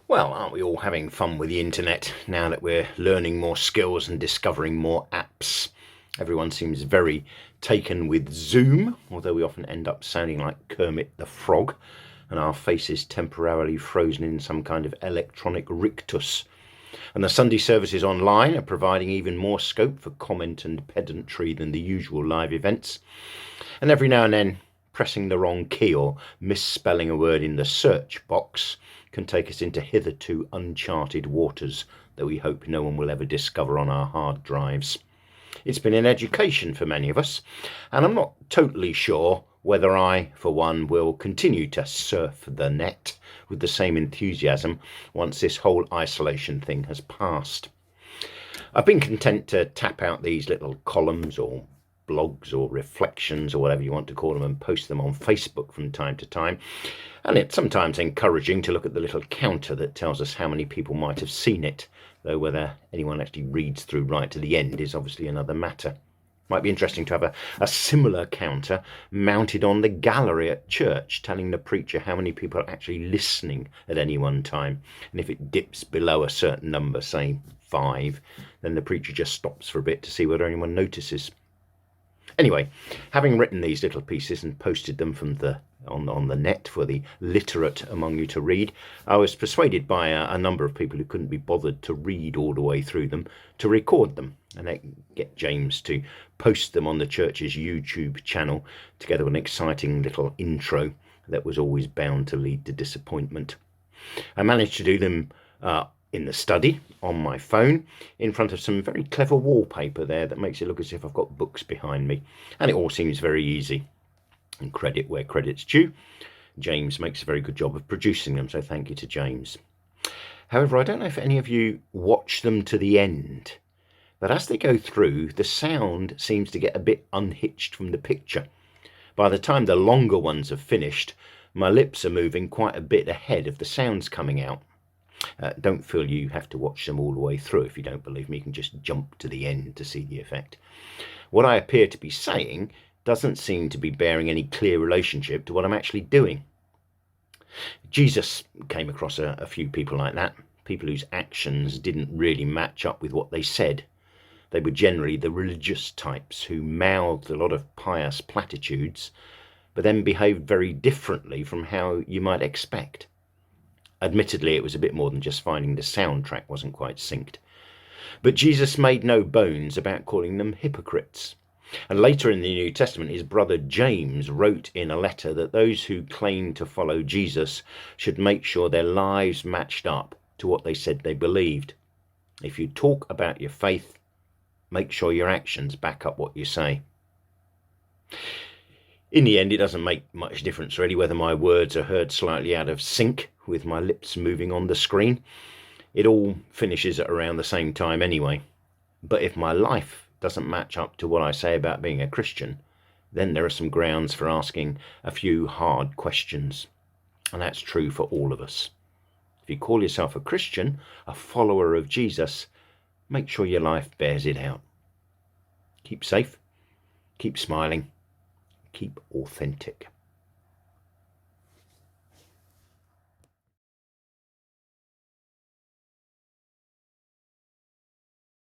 Well, aren't we all having fun with the internet now that we're learning more skills and discovering more apps? Everyone seems very taken with Zoom, although we often end up sounding like Kermit the Frog and our faces temporarily frozen in some kind of electronic rictus. And the Sunday services online are providing even more scope for comment and pedantry than the usual live events. And every now and then, pressing the wrong key or misspelling a word in the search box can take us into hitherto uncharted waters that we hope no one will ever discover on our hard drives. It's been an education for many of us, and I'm not totally sure whether I, for one, will continue to surf the net with the same enthusiasm once this whole isolation thing has passed. I've been content to tap out these little columns or blogs or reflections or whatever you want to call them and post them on Facebook from time to time. And it's sometimes encouraging to look at the little counter that tells us how many people might have seen it, though whether anyone actually reads through right to the end is obviously another matter. Might be interesting to have a similar counter mounted on the gallery at church, telling the preacher how many people are actually listening at any one time. And if it dips below a certain number, say 5, then the preacher just stops for a bit to see whether anyone notices. Anyway, having written these little pieces and posted them on the net for the literate among you to read, I was persuaded by a number of people who couldn't be bothered to read all the way through them to record them and then get James to post them on the church's YouTube channel together with an exciting little intro that was always bound to lead to disappointment. I managed to do them in the study on my phone in front of some very clever wallpaper there that makes it look as if I've got books behind me, and it all seems very easy. And credit where credit's due, James makes a very good job of producing them, so thank you to James. However, I don't know if any of you watch them to the end, but as they go through, the sound seems to get a bit unhitched from the picture. By the time the longer ones have finished, my lips are moving quite a bit ahead of the sounds coming out. Don't feel you have to watch them all the way through. If you don't believe me, you can just jump to the end to see the effect. What I appear to be saying doesn't seem to be bearing any clear relationship to what I'm actually doing. Jesus came across a few people like that, people whose actions didn't really match up with what they said. They were generally the religious types who mouthed a lot of pious platitudes, but then behaved very differently from how you might expect. Admittedly, it was a bit more than just finding the soundtrack wasn't quite synced. But Jesus made no bones about calling them hypocrites. And later in the New Testament, his brother James wrote in a letter that those who claim to follow Jesus should make sure their lives matched up to what they said they believed. If you talk about your faith, make sure your actions back up what you say. In the end, it doesn't make much difference really whether my words are heard slightly out of sync with my lips moving on the screen. It all finishes at around the same time anyway. But if my life doesn't match up to what I say about being a Christian, then there are some grounds for asking a few hard questions. And that's true for all of us. If you call yourself a Christian, a follower of Jesus, make sure your life bears it out. Keep safe, keep smiling, keep authentic.